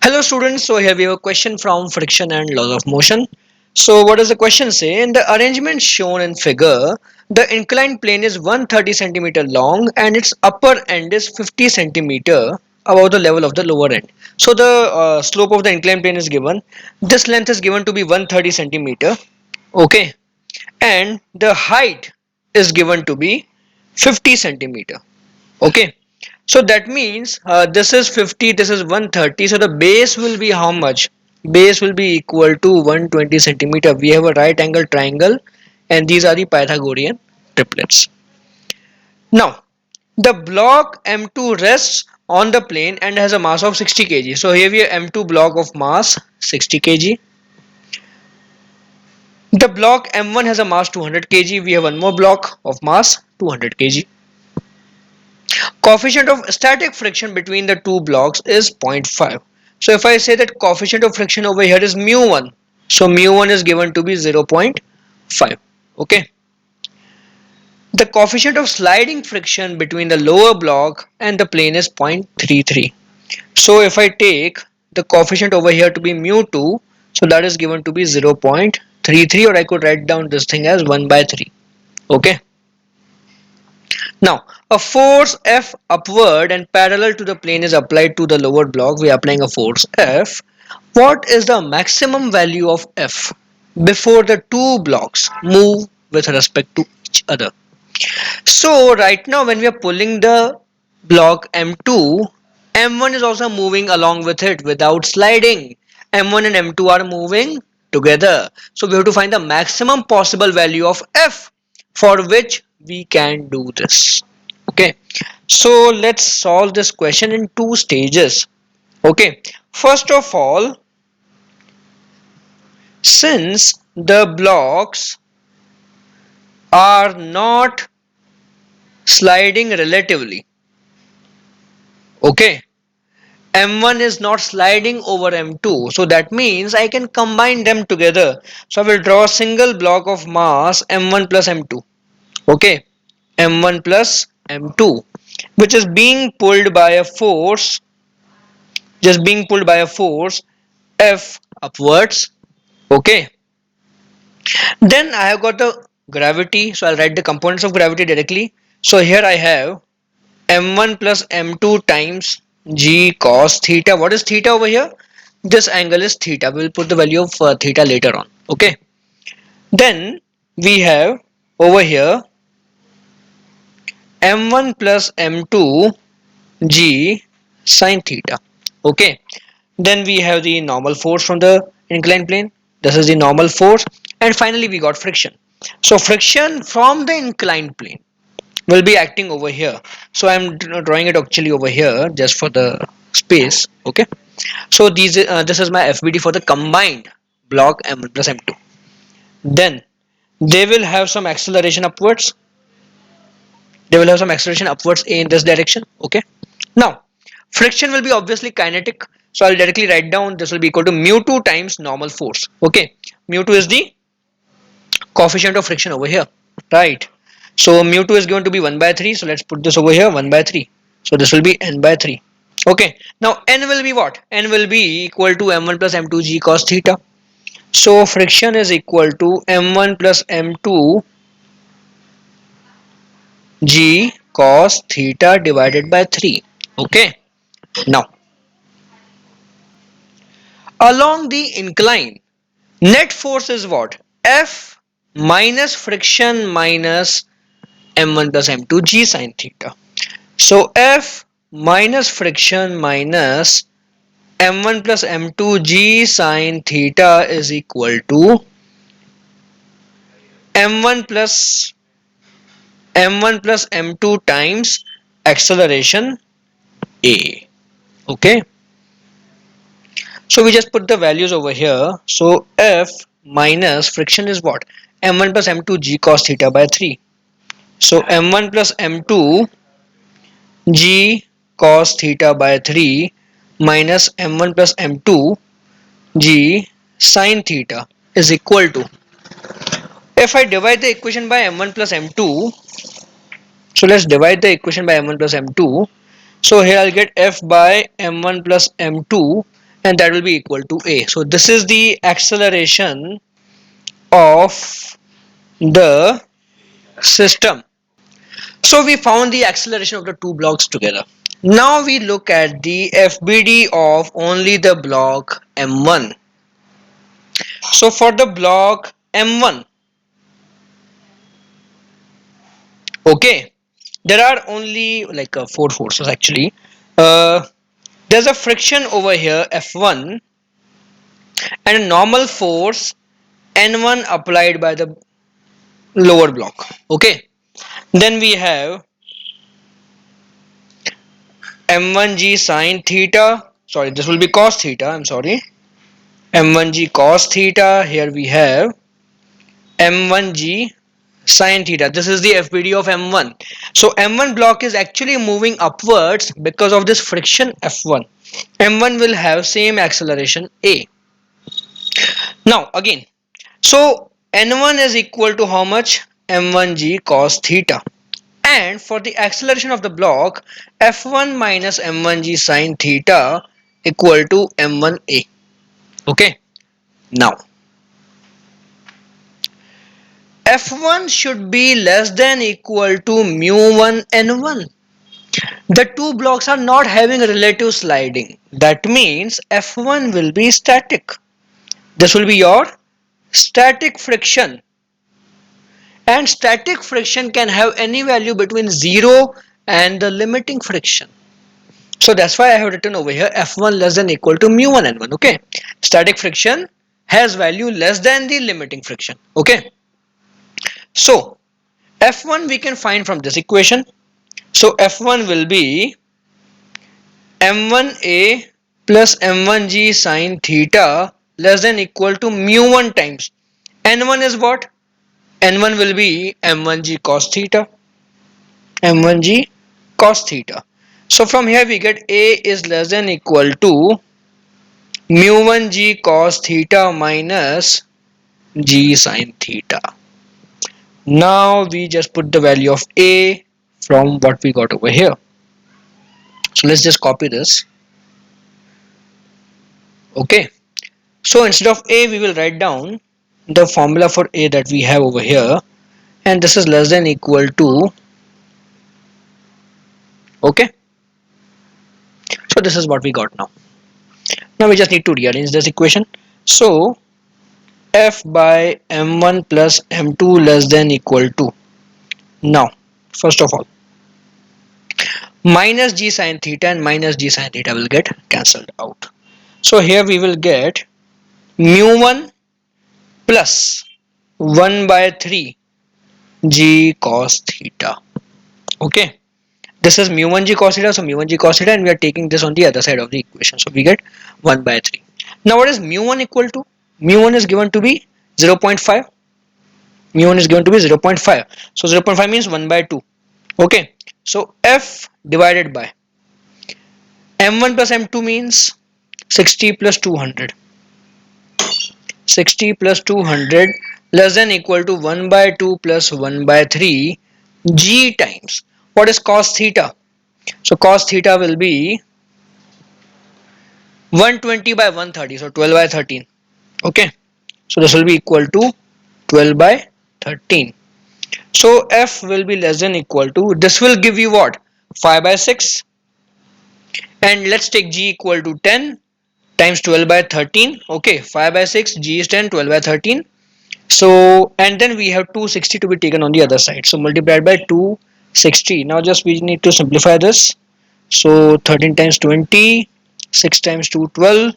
Hello students, so here we have a question from friction and laws of motion. So what does the question say? In the arrangement shown in figure, the inclined plane is 130 centimeter long and its upper end is 50 centimeter above the level of the lower end. So the slope of the inclined plane is given. This length is given to be 130 centimeter. Okay. And the height is given to be 50 centimeter. Okay, so that means this is 50, this is 130, so the base will be how much? Base will be equal to 120 centimeter. We have a right angle triangle and these are the Pythagorean triplets. Now the block M2 rests on the plane and has a mass of 60 kg. So here we have M2 block of mass 60 kg. The block M1 has a mass 200 kg. We have one more block of mass 200 kg. Coefficient of static friction between the two blocks is zero point 0.5. So if I say that coefficient of friction over here is mu1, so mu1 is given to be 0.5. Okay. The coefficient of sliding friction between the lower block and the plane is 0.33. So if I take the coefficient over here to be mu2, so that is given to be 0.33, or I could write down this thing as 1 by 3. Okay. Now, a force F upward and parallel to the plane is applied to the lower block. We are applying a force F. What is the maximum value of F before the two blocks move with respect to each other? So, right now, when we are pulling the block M2, M1 is also moving along with it without sliding. M1 and M2 are moving together. So, we have to find the maximum possible value of F for which we can do this. Okay, so let's solve this question in two stages. Okay, first of all, since the blocks are not sliding relatively, okay, M1 is not sliding over M2, so that means I can combine them together. So I will draw a single block of mass M1 plus M2. Okay, M1 plus M2, which is being pulled by a force, just being pulled by a force F upwards. Okay, then I have got the gravity, so I'll write the components of gravity directly. So here I have m1 plus m2 times g cos theta. What is theta over here? This angle is theta. We will put the value of theta later on. Okay, then we have over here m1 plus m2 g sin theta. Okay, then we have the normal force from the inclined plane. This is the normal force, and finally we got friction. So friction from the inclined plane will be acting over here. So I'm drawing it actually over here just for the space. Okay, so this is my FBD for the combined block M1 plus M2. Then they will have some acceleration upwards. They will have some acceleration upwards in this direction. Okay, now friction will be obviously kinetic, so I'll directly write down this will be equal to mu2 times normal force. Okay, mu2 is the coefficient of friction over here, right? So mu2 is going to be 1 by 3, so let's put this over here 1 by 3. So this will be n by 3. Okay, now n will be what? N will be equal to m1 plus m2 g cos theta. So friction is equal to m1 plus m2 g cos theta divided by 3. Okay, now along the incline, net force is what? F minus friction minus m1 plus m2 g sin theta. So F minus friction minus m1 plus m2 g sin theta is equal to m1 plus m2 times acceleration A. Okay, so we just put the values over here. So F minus friction is what? M1 plus m2 g cos theta by 3. So m1 plus m2 g cos theta by 3 minus m1 plus m2 g sin theta is equal to, if I divide the equation by m1 plus m2, so let's divide the equation by m1 plus m2. So here I'll get f by m1 plus m2 and that will be equal to a. So this is the acceleration of the system. So we found the acceleration of the two blocks together. Now we look at the FBD of only the block M1. So for the block M1, okay, there are only like four forces actually. Uh, there's a friction over here F1 and a normal force N1 applied by the lower block. Okay, then we have M1G sine theta. Sorry, this will be cos theta. I'm sorry. M1G cos theta. Here we have M1G sine theta. This is the FBD of M1. So M1 block is actually moving upwards because of this friction F1. M1 will have same acceleration A. Now again, so N1 is equal to how much? M1G cos theta. And for the acceleration of the block, F1 minus M1G sine theta equal to M1A. Okay. Now F1 should be less than equal to mu1 N1. The two blocks are not having a relative sliding. That means F1 will be static. This will be your static friction. And static friction can have any value between 0 and the limiting friction. So that's why I have written over here F1 less than equal to mu1 N1. Okay. Static friction has value less than the limiting friction. Okay. So F1 we can find from this equation. So F1 will be M1A plus M1G sine theta less than equal to mu1 times. N1 is what? N1 will be M1G cos theta. M1G cos theta. So from here we get A is less than equal to mu1G cos theta minus G sine theta. Now we just put the value of A from what we got over here. So let's just copy this. Okay. So instead of A we will write down the formula for A that we have over here, and this is less than equal to, okay. So this is what we got now. Now we just need to rearrange this equation. So F by M1 plus M2 less than equal to, now first of all, minus G sine theta and minus G sine theta will get cancelled out. So here we will get mu1 plus 1 by 3 G cos theta. Okay. This is mu1 G cos theta, so mu1 G cos theta, and we are taking this on the other side of the equation. So we get 1 by 3. Now what is mu1 equal to? Mu1 is given to be 0.5. Mu1 is given to be 0.5. So 0.5 means 1 by 2. Okay. So F divided by M1 plus M2 means 60 plus 200. 60 plus 200 less than equal to 1 by 2 plus 1 by 3 G times. What is cos theta? So cos theta will be 120 by 130, so 12 by 13. Okay, so this will be equal to 12 by 13. So F will be less than equal to, this will give you what? 5 by 6, and let's take G equal to 10 times 12 by 13. Okay, 5 by 6, G is 10, 12 by 13. So, and then we have 260 to be taken on the other side. So multiplied by 260. Now just we need to simplify this. So 13 times 20, 6 times 2, 12.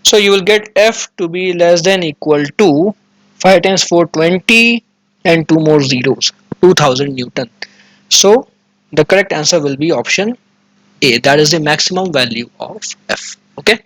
So you will get F to be less than equal to 5 times 4, 20, and 2 more zeros, 2000 Newton. So the correct answer will be option A. That is the maximum value of F. Okay.